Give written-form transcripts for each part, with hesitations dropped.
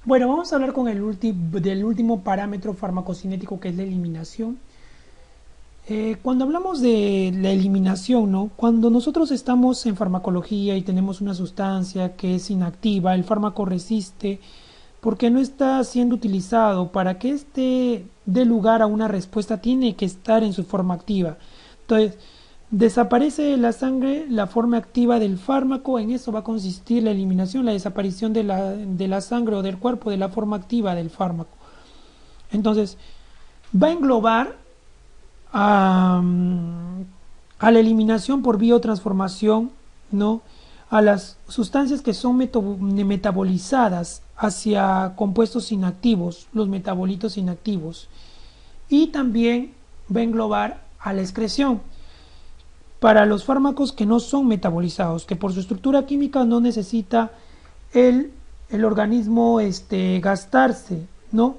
Bueno, vamos a hablar con del último parámetro farmacocinético, que es la eliminación. Cuando hablamos de la eliminación, ¿no? Cuando nosotros estamos en farmacología y tenemos una sustancia que es inactiva, el fármaco resiste porque no está siendo utilizado. Para que este dé lugar a una respuesta, tiene que estar en su forma activa. Entonces, desaparece de la sangre la forma activa del fármaco. En eso va a consistir la eliminación, la desaparición de la sangre o del cuerpo de la forma activa del fármaco. Entonces, va a englobar a, a la eliminación por biotransformación, ¿no? A las sustancias que son metabolizadas hacia compuestos inactivos, los metabolitos inactivos. Y también va a englobar a la excreción para los fármacos que no son metabolizados, que por su estructura química no necesita el, el organismo gastarse, ¿no?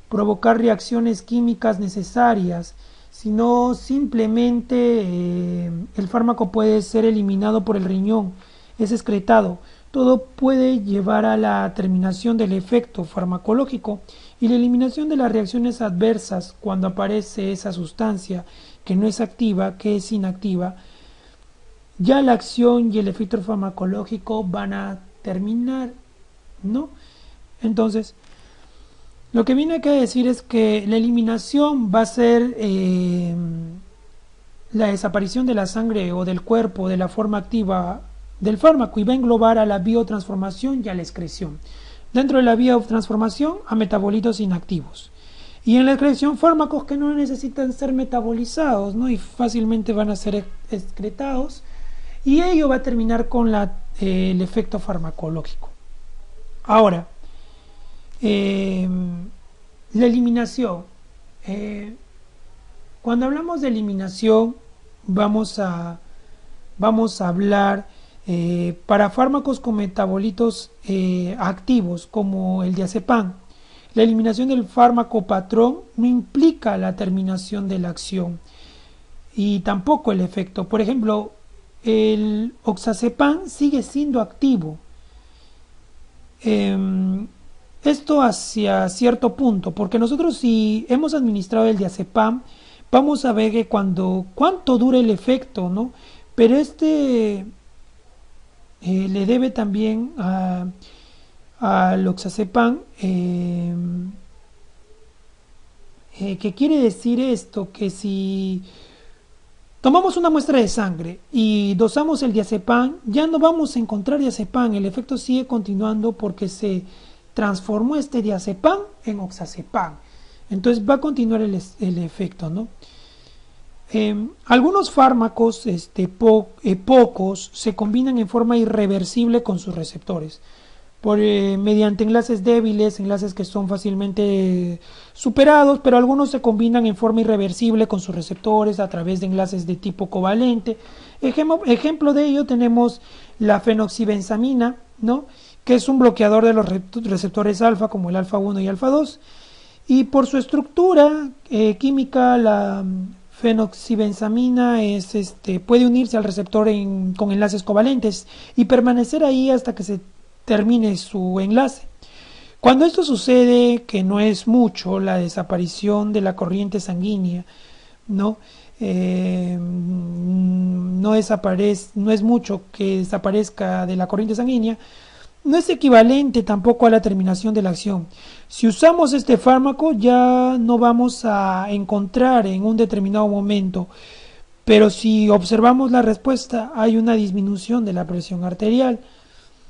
Provocar reacciones químicas necesarias, sino simplemente el fármaco puede ser eliminado por el riñón, es excretado. Todo puede llevar a la terminación del efecto farmacológico y la eliminación de las reacciones adversas cuando aparece esa sustancia que no es activa, que es inactiva. Ya la acción y el efecto farmacológico van a terminar, ¿no? Entonces, lo que viene acá a decir es que la eliminación va a ser la desaparición de la sangre o del cuerpo de la forma activa del fármaco, y va a englobar a la biotransformación y a la excreción. Dentro de la biotransformación, a metabolitos inactivos. Y en la excreción, fármacos que no necesitan ser metabolizados, ¿no? Y fácilmente van a ser excretados. Y ello va a terminar con el efecto farmacológico. Ahora, la eliminación. Cuando hablamos de eliminación, vamos a hablar para fármacos con metabolitos activos, como el diazepam. La eliminación del fármaco patrón no implica la terminación de la acción y tampoco el efecto. Por ejemplo, el oxazepam sigue siendo activo. Esto hacia cierto punto, porque nosotros, si hemos administrado el diazepam, vamos a ver que cuánto dura el efecto, ¿no? Pero le debe también al oxazepam, que quiere decir esto, que si tomamos una muestra de sangre y dosamos el diazepam, ya no vamos a encontrar diazepam, el efecto sigue continuando porque se transformó este diazepam en oxazepam. Entonces va a continuar el efecto, ¿no? Algunos fármacos, pocos, se combinan en forma irreversible con sus receptores, mediante enlaces débiles, enlaces que son fácilmente superados, pero algunos se combinan en forma irreversible con sus receptores a través de enlaces de tipo covalente. Ejemplo de ello tenemos la fenoxibenzamina, ¿no? Que es un bloqueador de los receptores alfa, como el alfa 1 y alfa 2, y por su estructura química, la fenoxibenzamina puede unirse al receptor con enlaces covalentes y permanecer ahí hasta que se termine su enlace. Cuando esto sucede, que no es mucho, la desaparición de la corriente sanguínea, ¿no? No es mucho que desaparezca de la corriente sanguínea, no es equivalente tampoco a la terminación de la acción. Si usamos este fármaco, ya no vamos a encontrar en un determinado momento, pero si observamos la respuesta, hay una disminución de la presión arterial.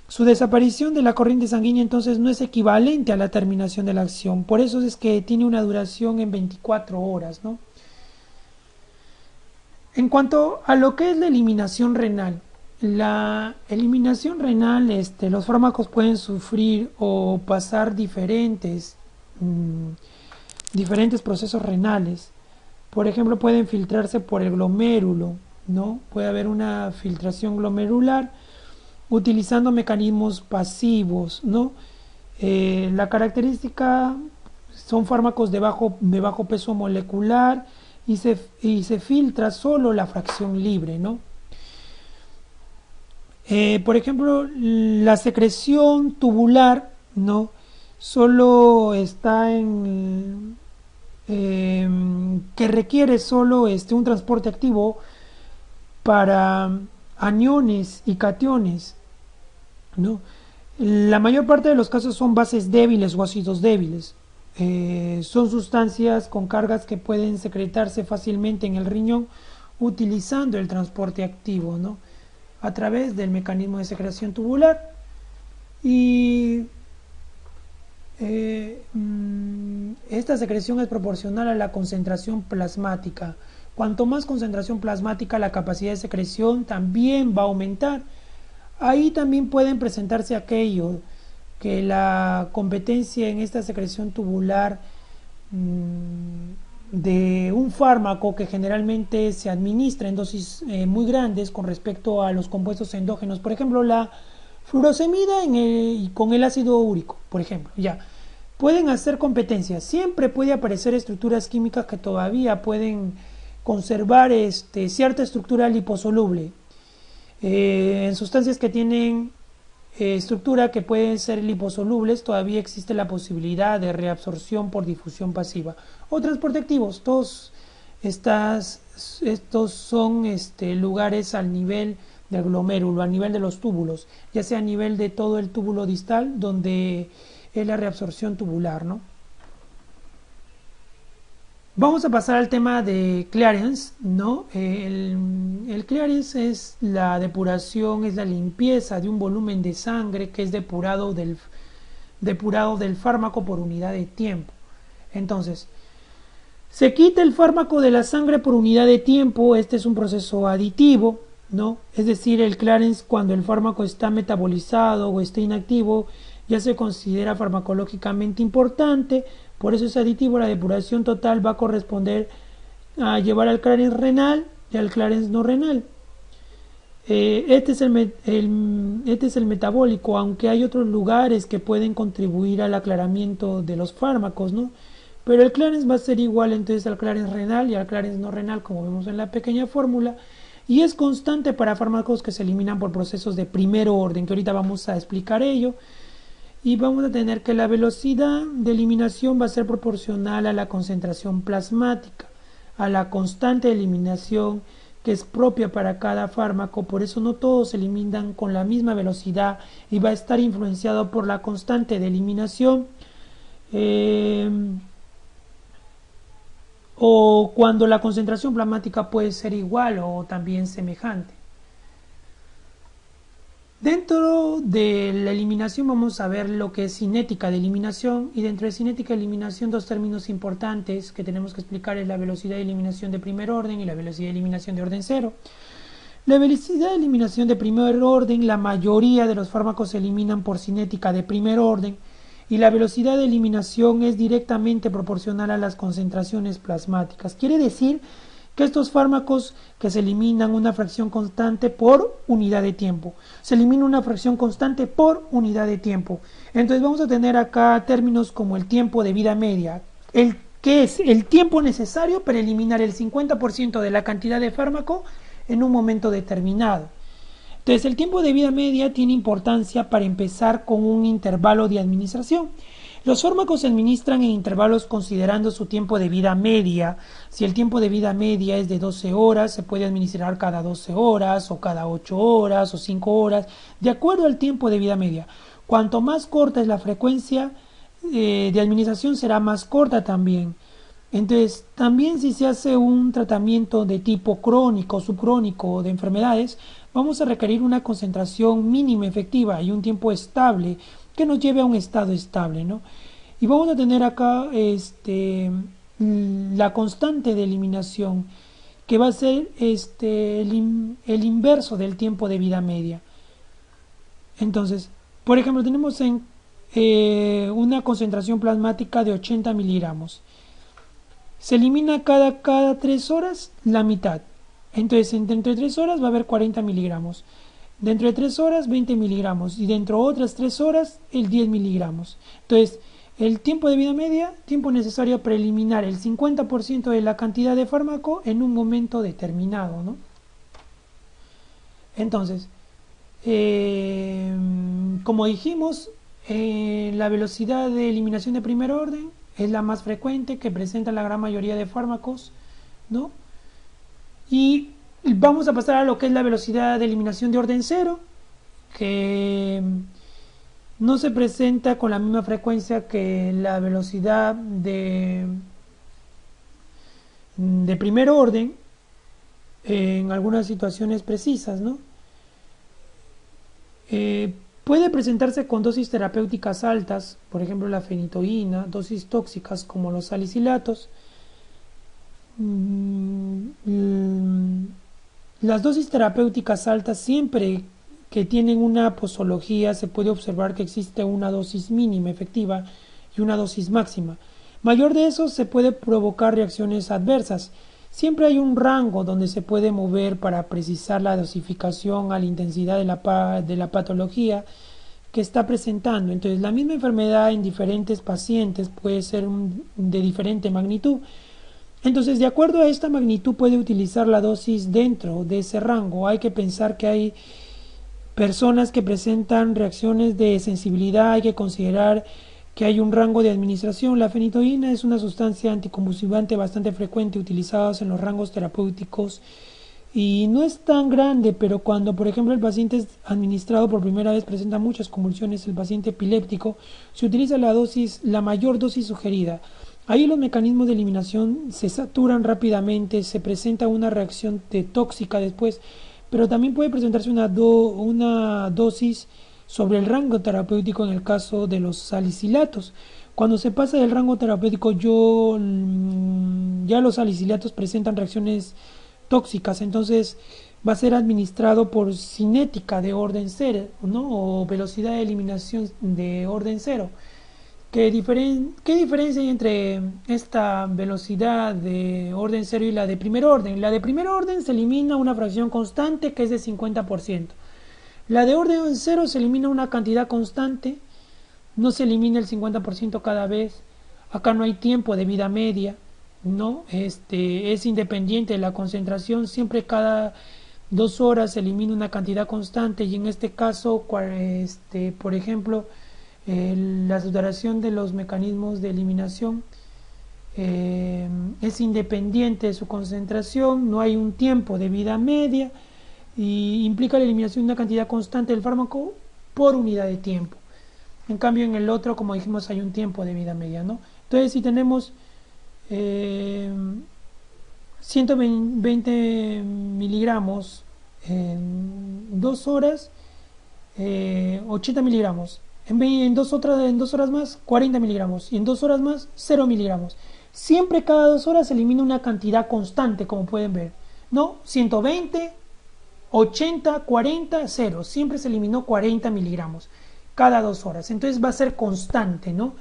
Su desaparición de la corriente sanguínea entonces no es equivalente a la terminación de la acción. Por eso es que tiene una duración en 24 horas, ¿no? En cuanto a lo que es la eliminación renal, la eliminación renal, los fármacos pueden sufrir o pasar diferentes procesos renales. Por ejemplo, pueden filtrarse por el glomérulo, ¿no? Puede haber una filtración glomerular utilizando mecanismos pasivos, ¿no? La característica son fármacos de bajo peso molecular y se filtra solo la fracción libre, ¿no? Por ejemplo, la secreción tubular, ¿no? solo está que requiere solo un transporte activo para aniones y cationes, ¿no? La mayor parte de los casos son bases débiles o ácidos débiles. Son sustancias con cargas que pueden secretarse fácilmente en el riñón utilizando el transporte activo, ¿no? A través del mecanismo de secreción tubular. Y esta secreción es proporcional a la concentración plasmática. Cuanto más concentración plasmática, la capacidad de secreción también va a aumentar. Ahí también pueden presentarse aquello que la competencia en esta secreción tubular de un fármaco que generalmente se administra en dosis muy grandes con respecto a los compuestos endógenos, por ejemplo la furosemida con el ácido úrico, por ejemplo, ya pueden hacer competencia. Siempre puede aparecer estructuras químicas que todavía pueden conservar cierta estructura liposoluble. En sustancias que tienen estructura que pueden ser liposolubles, todavía existe la posibilidad de reabsorción por difusión pasiva o transporte activos. Todos estos son lugares al nivel del glomérulo, a nivel de los túbulos, ya sea a nivel de todo el túbulo distal, donde es la reabsorción tubular, ¿no? Vamos a pasar al tema de clearance, ¿no? El clearance es la depuración, es la limpieza de un volumen de sangre que es depurado del fármaco por unidad de tiempo. Entonces, se quita el fármaco de la sangre por unidad de tiempo. Este es un proceso aditivo, ¿no? Es decir, el clearance, cuando el fármaco está metabolizado o está inactivo, ya se considera farmacológicamente importante. Por eso es aditivo. La depuración total va a corresponder a llevar al clearance renal y al clearance no renal. Este es el metabólico, aunque hay otros lugares que pueden contribuir al aclaramiento de los fármacos, ¿no? Pero el clearance va a ser igual entonces al clearance renal y al clearance no renal, como vemos en la pequeña fórmula, y es constante para fármacos que se eliminan por procesos de primer orden, que ahorita vamos a explicar ello. Y vamos a tener que la velocidad de eliminación va a ser proporcional a la concentración plasmática, a la constante de eliminación que es propia para cada fármaco. Por eso no todos se eliminan con la misma velocidad y va a estar influenciado por la constante de eliminación. O cuando la concentración plasmática puede ser igual o también semejante. Dentro de la eliminación vamos a ver lo que es cinética de eliminación, y dentro de cinética de eliminación dos términos importantes que tenemos que explicar es la velocidad de eliminación de primer orden y la velocidad de eliminación de orden cero. La velocidad de eliminación de primer orden, la mayoría de los fármacos se eliminan por cinética de primer orden, y la velocidad de eliminación es directamente proporcional a las concentraciones plasmáticas. Quiere decir que estos fármacos que se eliminan una fracción constante por unidad de tiempo. Se elimina una fracción constante por unidad de tiempo. Entonces vamos a tener acá términos como el tiempo de vida media, que es el tiempo necesario para eliminar el 50% de la cantidad de fármaco en un momento determinado. Entonces el tiempo de vida media tiene importancia para empezar con un intervalo de administración. Los fármacos se administran en intervalos considerando su tiempo de vida media. Si el tiempo de vida media es de 12 horas, se puede administrar cada 12 horas o cada 8 horas o 5 horas, de acuerdo al tiempo de vida media. Cuanto más corta es la frecuencia de administración, será más corta también. Entonces, también si se hace un tratamiento de tipo crónico, subcrónico de enfermedades, vamos a requerir una concentración mínima efectiva y un tiempo estable que nos lleve a un estado estable, ¿no? Y vamos a tener acá la constante de eliminación, que va a ser el inverso del tiempo de vida media. Entonces, por ejemplo, tenemos una concentración plasmática de 80 miligramos. Se elimina cada 3 horas la mitad. Entonces, entre 3 horas va a haber 40 miligramos. Dentro de 3 horas, 20 miligramos. Y dentro de otras 3 horas, el 10 miligramos. Entonces, el tiempo de vida media, tiempo necesario para eliminar el 50% de la cantidad de fármaco en un momento determinado, ¿no? Entonces, como dijimos, La velocidad de eliminación de primer orden es la más frecuente que presenta la gran mayoría de fármacos, ¿no? Y vamos a pasar a lo que es la velocidad de eliminación de orden cero, que no se presenta con la misma frecuencia que la velocidad de primer orden en algunas situaciones precisas, ¿no? Puede presentarse con dosis terapéuticas altas, por ejemplo la fenitoína, dosis tóxicas como los salicilatos. Las dosis terapéuticas altas, siempre que tienen una posología, se puede observar que existe una dosis mínima efectiva y una dosis máxima. Mayor de eso se puede provocar reacciones adversas. Siempre hay un rango donde se puede mover para precisar la dosificación a la intensidad de la patología que está presentando. Entonces, la misma enfermedad en diferentes pacientes puede ser de diferente magnitud. Entonces, de acuerdo a esta magnitud, puede utilizar la dosis dentro de ese rango. Hay que pensar que hay personas que presentan reacciones de sensibilidad, hay que considerar que hay un rango de administración. La fenitoína es una sustancia anticonvulsivante bastante frecuente utilizada en los rangos terapéuticos y no es tan grande, pero cuando por ejemplo el paciente es administrado por primera vez, presenta muchas convulsiones, el paciente epiléptico, se utiliza la mayor dosis sugerida. Ahí los mecanismos de eliminación se saturan rápidamente, se presenta una reacción tóxica después, pero también puede presentarse una dosis sobre el rango terapéutico en el caso de los salicilatos. Cuando se pasa del rango terapéutico, ya los salicilatos presentan reacciones tóxicas, entonces va a ser administrado por cinética de orden cero, ¿no? O velocidad de eliminación de orden cero. ¿Qué diferencia hay entre esta velocidad de orden cero y la de primer orden? La de primer orden se elimina una fracción constante que es de 50%. La de orden cero se elimina una cantidad constante, no se elimina el 50% cada vez. Acá no hay tiempo de vida media, ¿no? Es independiente de la concentración, siempre cada 2 horas se elimina una cantidad constante y en este caso, por ejemplo, la saturación de los mecanismos de eliminación es independiente de su concentración, no hay un tiempo de vida media y implica la eliminación de una cantidad constante del fármaco por unidad de tiempo. En cambio, en el otro, como dijimos, hay un tiempo de vida media, ¿no? Entonces, si tenemos 120 miligramos en 2 horas, 80 miligramos. En 2 horas más, 40 miligramos. Y en 2 horas más, 0 miligramos. Siempre cada 2 horas se elimina una cantidad constante, como pueden ver, ¿no? 120, 80, 40, 0. Siempre se eliminó 40 miligramos cada 2 horas. Entonces va a ser constante, ¿no?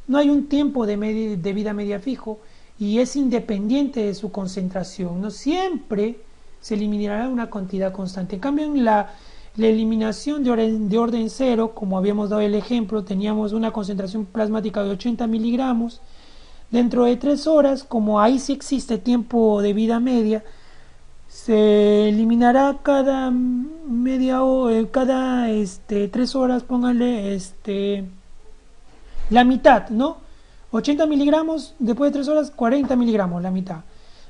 No hay un tiempo de vida media fijo y es independiente de su concentración, ¿no? Siempre se eliminará una cantidad constante. En cambio, en la eliminación de orden cero, como habíamos dado el ejemplo, teníamos una concentración plasmática de 80 miligramos. Dentro de 3 horas, como ahí sí existe tiempo de vida media, se eliminará cada media hora, cada 3 horas, pónganle la mitad, ¿no? 80 miligramos, después de 3 horas, 40 miligramos, la mitad.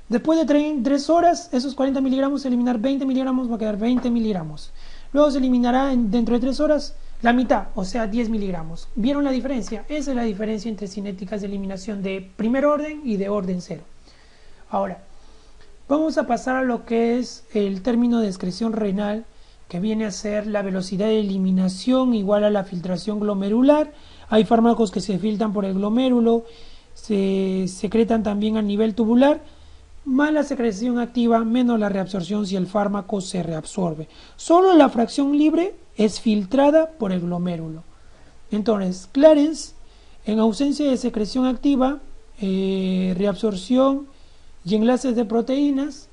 Después de 3 horas, esos 40 miligramos, se eliminar 20 miligramos, va a quedar 20 miligramos. Luego se eliminará dentro de 3 horas la mitad, o sea 10 miligramos. ¿Vieron la diferencia? Esa es la diferencia entre cinéticas de eliminación de primer orden y de orden cero. Ahora, vamos a pasar a lo que es el término de excreción renal, que viene a ser la velocidad de eliminación igual a la filtración glomerular. Hay fármacos que se filtran por el glomérulo, se secretan también a nivel tubular. Más la secreción activa, menos la reabsorción si el fármaco se reabsorbe. Solo la fracción libre es filtrada por el glomérulo. Entonces, Clarence, en ausencia de secreción activa, reabsorción y enlaces de proteínas,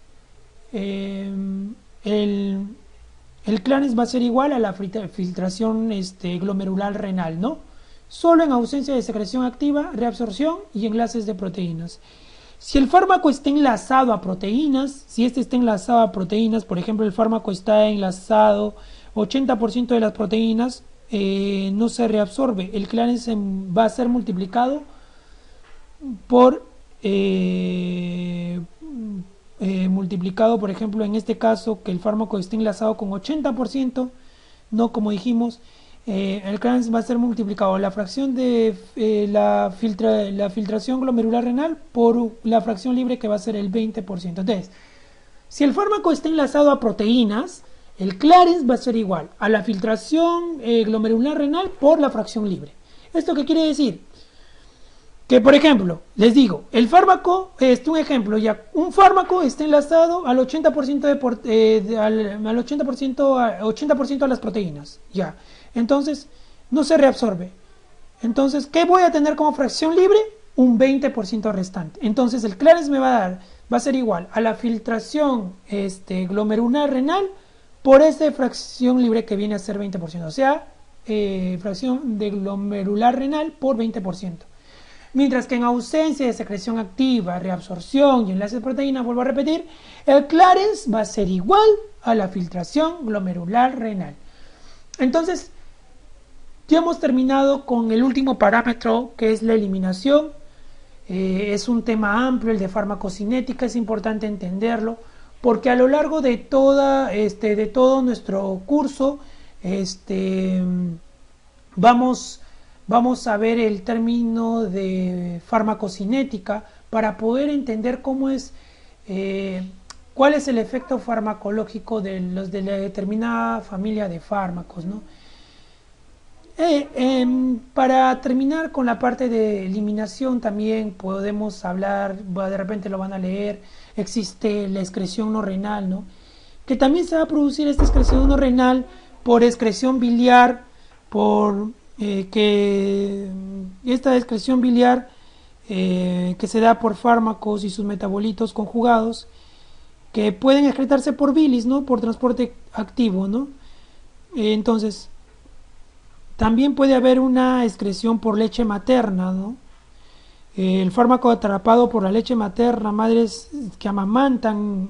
el Clarence va a ser igual a la filtración glomerular renal, ¿no? Solo en ausencia de secreción activa, reabsorción y enlaces de proteínas. Si el fármaco está enlazado a proteínas, si este está enlazado a proteínas, por ejemplo, el fármaco está enlazado 80% de las proteínas, no se reabsorbe. El clearance va a ser multiplicado por por ejemplo, en este caso, que el fármaco esté enlazado con 80%, no como dijimos, el clearance va a ser multiplicado la fracción de la filtración glomerular renal por la fracción libre, que va a ser el 20%. Entonces, si el fármaco está enlazado a proteínas, el clearance va a ser igual a la filtración glomerular renal por la fracción libre. ¿Esto qué quiere decir? Que, por ejemplo, les digo, el fármaco, un ejemplo, ya un fármaco está enlazado al 80% al 80% a las proteínas, ya. Entonces, no se reabsorbe. Entonces, ¿qué voy a tener como fracción libre? Un 20% restante. Entonces, el clearance me va a ser igual a la filtración glomerular renal por esta fracción libre, que viene a ser 20%. O sea, fracción de glomerular renal por 20%. Mientras que en ausencia de secreción activa, reabsorción y enlace de proteína, vuelvo a repetir, el clearance va a ser igual a la filtración glomerular renal. Entonces, ya hemos terminado con el último parámetro, que es la eliminación. Es un tema amplio, el de farmacocinética, es importante entenderlo, porque a lo largo de todo nuestro curso vamos a ver el término de farmacocinética para poder entender cómo es, cuál es el efecto farmacológico de los de la determinada familia de fármacos, ¿no? Para terminar con la parte de eliminación, también podemos hablar, de repente lo van a leer, existe la excreción no renal, ¿no? Que también se va a producir esta excreción no renal por excreción biliar, por que esta excreción biliar que se da por fármacos y sus metabolitos conjugados, que pueden excretarse por bilis, ¿no? Por transporte activo, ¿no? Entonces, también puede haber una excreción por leche materna, ¿no? El fármaco atrapado por la leche materna, madres que amamantan,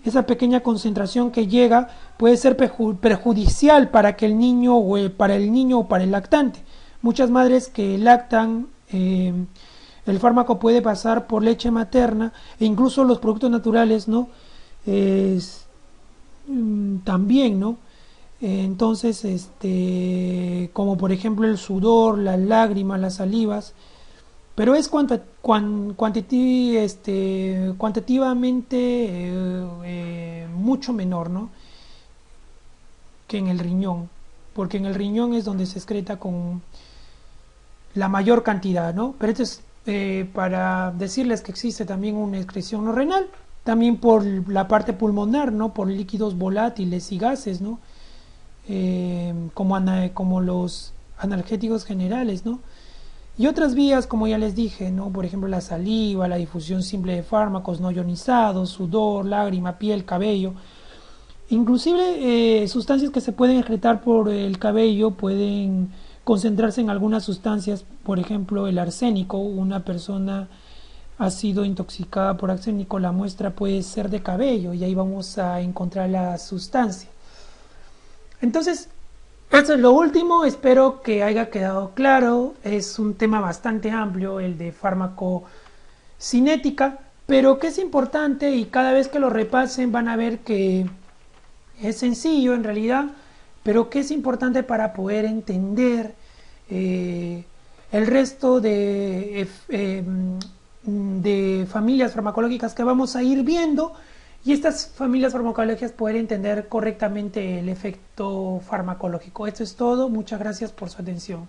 esa pequeña concentración que llega puede ser perjudicial para que el niño o para el lactante. Muchas madres que lactan, el fármaco puede pasar por leche materna, e incluso los productos naturales, ¿no? También, ¿no? Entonces, como por ejemplo el sudor, las lágrimas, las salivas, pero es cuantitativamente mucho menor, ¿no? Que en el riñón, porque en el riñón es donde se excreta con la mayor cantidad, ¿no? Pero esto es para decirles que existe también una excreción no renal, también por la parte pulmonar, ¿no? Por líquidos volátiles y gases, ¿no? Como los analgésicos generales, ¿no? Y otras vías, como ya les dije, ¿no? Por ejemplo, la saliva, la difusión simple de fármacos no ionizados, sudor, lágrima, piel, cabello. Inclusive sustancias que se pueden excretar por el cabello pueden concentrarse en algunas sustancias, por ejemplo, el arsénico. Una persona ha sido intoxicada por arsénico, la muestra puede ser de cabello y ahí vamos a encontrar la sustancia. Entonces, eso es lo último, espero que haya quedado claro. Es un tema bastante amplio el de farmacocinética, pero que es importante, y cada vez que lo repasen van a ver que es sencillo en realidad, pero que es importante para poder entender el resto de familias farmacológicas que vamos a ir viendo, y estas familias farmacológicas poder entender correctamente el efecto farmacológico. Esto es todo, muchas gracias por su atención.